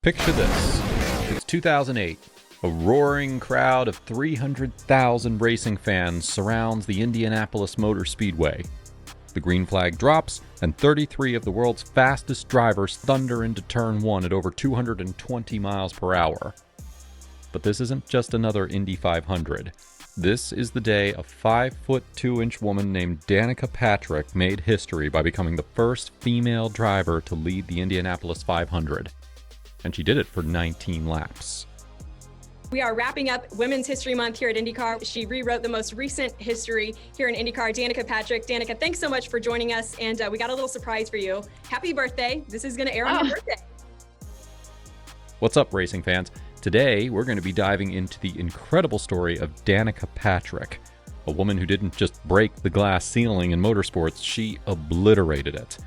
Picture this. It's 2008. A roaring crowd of 300,000 racing fans surrounds the Indianapolis Motor Speedway. The green flag drops, and 33 of the world's fastest drivers thunder into Turn 1 at over 220 miles per hour. But this isn't just another Indy 500. This is the day a 5'2" woman named Danica Patrick made history by becoming the first female driver to lead the Indianapolis 500. And she did it for 19 laps. We are wrapping up Women's History Month here at IndyCar. She rewrote the most recent history here in IndyCar, Danica Patrick. Danica, thanks so much for joining us, and we got a little surprise for you. Happy birthday. This is going to air on your birthday. What's up, racing fans? Today, we're going to be diving into the incredible story of Danica Patrick, a woman who didn't just break the glass ceiling in motorsports, she obliterated it.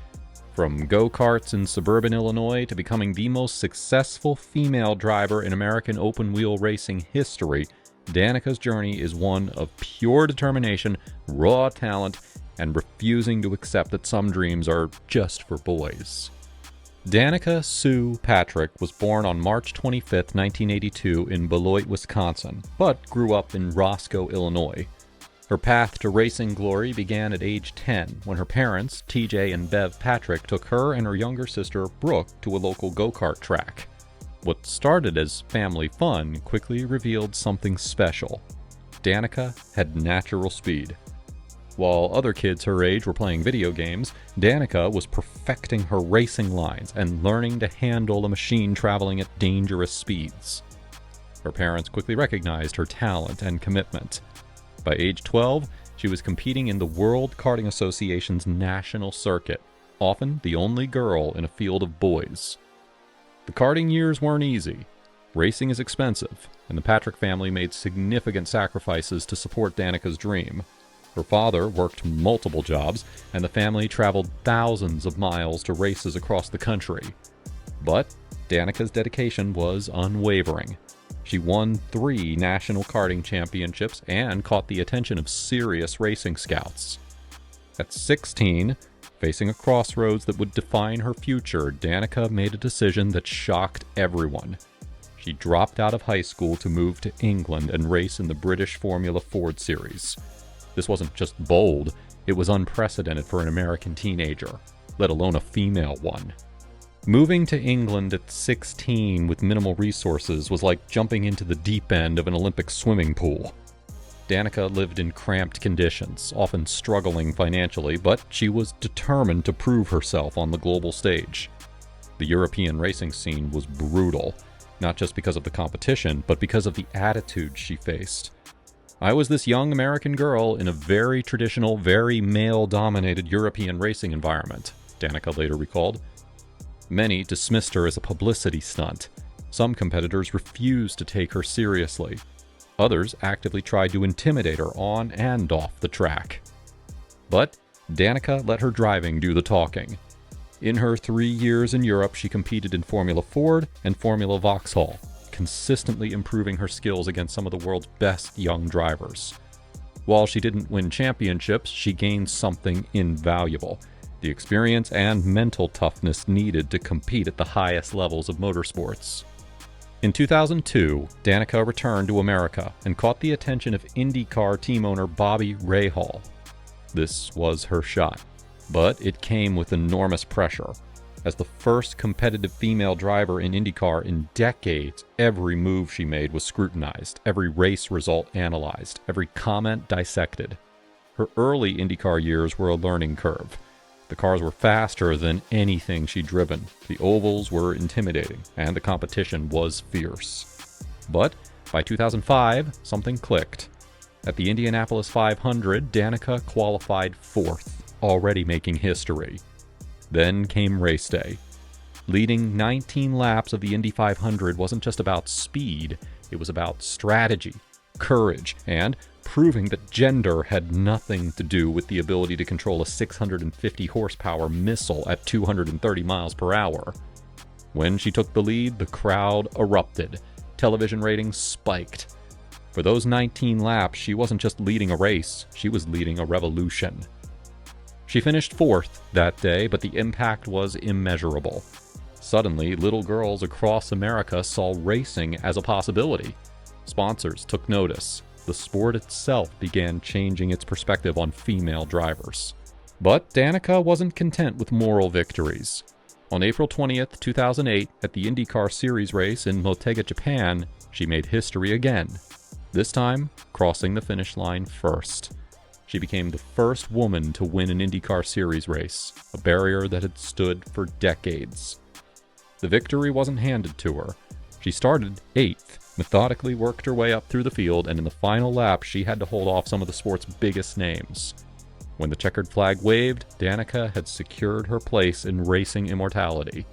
From go-karts in suburban Illinois to becoming the most successful female driver in American open-wheel racing history, Danica's journey is one of pure determination, raw talent, and refusing to accept that some dreams are just for boys. Danica Sue Patrick was born on March 25, 1982 in Beloit, Wisconsin, but grew up in Roscoe, Illinois. Her path to racing glory began at age 10 when her parents, TJ and Bev Patrick, took her and her younger sister, Brooke, to a local go-kart track. What started as family fun quickly revealed something special. Danica had natural speed. While other kids her age were playing video games, Danica was perfecting her racing lines and learning to handle a machine traveling at dangerous speeds. Her parents quickly recognized her talent and commitment. By age 12, she was competing in the World Karting Association's national circuit, often the only girl in a field of boys. The karting years weren't easy. Racing is expensive, and the Patrick family made significant sacrifices to support Danica's dream. Her father worked multiple jobs, and the family traveled thousands of miles to races across the country. But Danica's dedication was unwavering. She won 3 national karting championships and caught the attention of serious racing scouts. At 16, facing a crossroads that would define her future, Danica made a decision that shocked everyone. She dropped out of high school to move to England and race in the British Formula Ford Series. This wasn't just bold, it was unprecedented for an American teenager, let alone a female one. Moving to England at 16 with minimal resources was like jumping into the deep end of an Olympic swimming pool. Danica lived in cramped conditions, often struggling financially, but she was determined to prove herself on the global stage. The European racing scene was brutal, not just because of the competition, but because of the attitude she faced. I was this young American girl in a very traditional, very male-dominated European racing environment, Danica later recalled. Many dismissed her as a publicity stunt. Some competitors refused to take her seriously. Others actively tried to intimidate her on and off the track. But Danica let her driving do the talking. In her 3 years in Europe, she competed in Formula Ford and Formula Vauxhall, consistently improving her skills against some of the world's best young drivers. While she didn't win championships, she gained something invaluable: the experience and mental toughness needed to compete at the highest levels of motorsports. In 2002, Danica returned to America and caught the attention of IndyCar team owner Bobby Rahal. This was her shot, but it came with enormous pressure. As the first competitive female driver in IndyCar in decades, every move she made was scrutinized, every race result analyzed, every comment dissected. Her early IndyCar years were a learning curve. The cars were faster than anything she'd driven, the ovals were intimidating, and the competition was fierce. But by 2005, something clicked. At the Indianapolis 500, Danica qualified 4th, already making history. Then came race day. Leading 19 laps of the Indy 500 wasn't just about speed, it was about strategy, courage, and proving that gender had nothing to do with the ability to control a 650 horsepower missile at 230 miles per hour. When she took the lead, the crowd erupted. Television ratings spiked. For those 19 laps, she wasn't just leading a race, she was leading a revolution. She finished 4th that day, but the impact was immeasurable. Suddenly, little girls across America saw racing as a possibility. Sponsors took notice. The sport itself began changing its perspective on female drivers. But Danica wasn't content with moral victories. On April 20th, 2008, at the IndyCar Series race in Motegi, Japan, she made history again. This time, crossing the finish line first. She became the first woman to win an IndyCar Series race, a barrier that had stood for decades. The victory wasn't handed to her. She started 8th, methodically worked her way up through the field, and in the final lap she had to hold off some of the sport's biggest names. When the checkered flag waved, Danica had secured her place in racing immortality.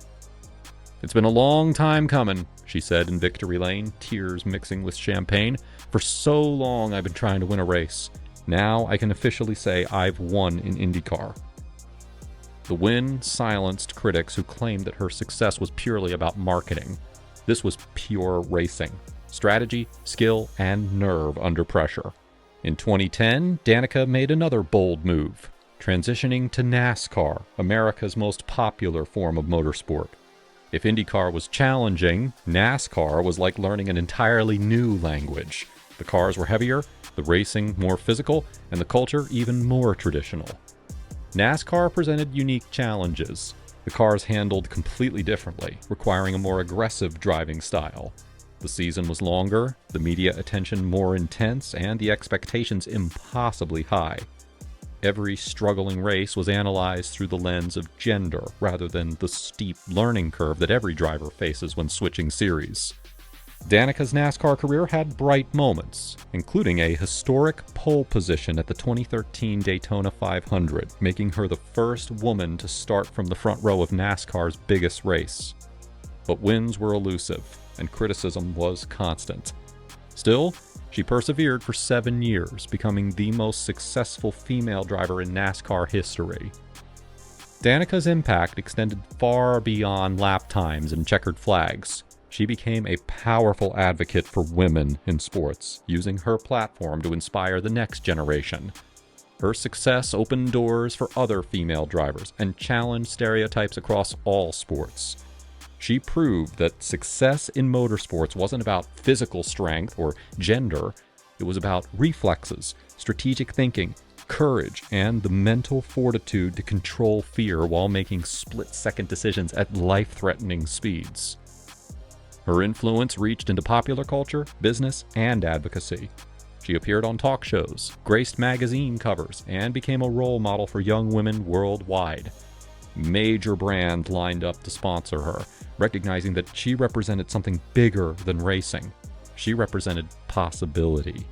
"It's been a long time coming," she said in victory lane, tears mixing with champagne. "For so long I've been trying to win a race. Now I can officially say I've won in IndyCar." The win silenced critics who claimed that her success was purely about marketing. This was pure racing. Strategy, skill, and nerve under pressure. In 2010, Danica made another bold move, transitioning to NASCAR, America's most popular form of motorsport. If IndyCar was challenging, NASCAR was like learning an entirely new language. The cars were heavier, the racing more physical, and the culture even more traditional. NASCAR presented unique challenges. The cars handled completely differently, requiring a more aggressive driving style. The season was longer, the media attention more intense, and the expectations impossibly high. Every struggling race was analyzed through the lens of gender, rather than the steep learning curve that every driver faces when switching series. Danica's NASCAR career had bright moments, including a historic pole position at the 2013 Daytona 500, making her the first woman to start from the front row of NASCAR's biggest race. But wins were elusive, and criticism was constant. Still, she persevered for 7 years, becoming the most successful female driver in NASCAR history. Danica's impact extended far beyond lap times and checkered flags. She became a powerful advocate for women in sports, using her platform to inspire the next generation. Her success opened doors for other female drivers and challenged stereotypes across all sports. She proved that success in motorsports wasn't about physical strength or gender. It was about reflexes, strategic thinking, courage, and the mental fortitude to control fear while making split-second decisions at life-threatening speeds. Her influence reached into popular culture, business, and advocacy. She appeared on talk shows, graced magazine covers, and became a role model for young women worldwide. Major brands lined up to sponsor her, recognizing that she represented something bigger than racing. She represented possibility.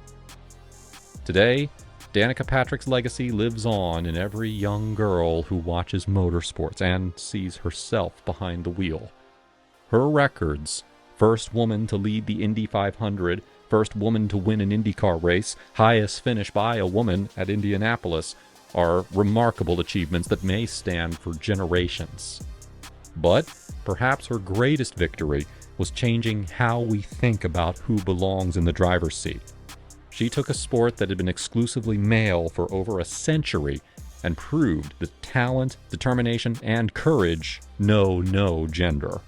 Today, Danica Patrick's legacy lives on in every young girl who watches motorsports and sees herself behind the wheel. Her records: first woman to lead the Indy 500, first woman to win an IndyCar race, highest finish by a woman at Indianapolis, are remarkable achievements that may stand for generations. But perhaps her greatest victory was changing how we think about who belongs in the driver's seat. She took a sport that had been exclusively male for over a century and proved that talent, determination, and courage know no gender.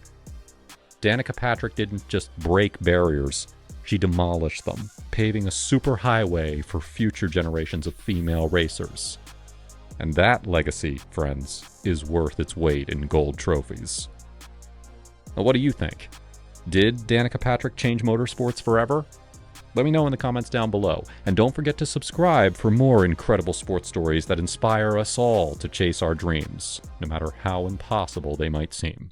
Danica Patrick didn't just break barriers, she demolished them, paving a superhighway for future generations of female racers. And that legacy, friends, is worth its weight in gold trophies. Now, what do you think? Did Danica Patrick change motorsports forever? Let me know in the comments down below. And don't forget to subscribe for more incredible sports stories that inspire us all to chase our dreams, no matter how impossible they might seem.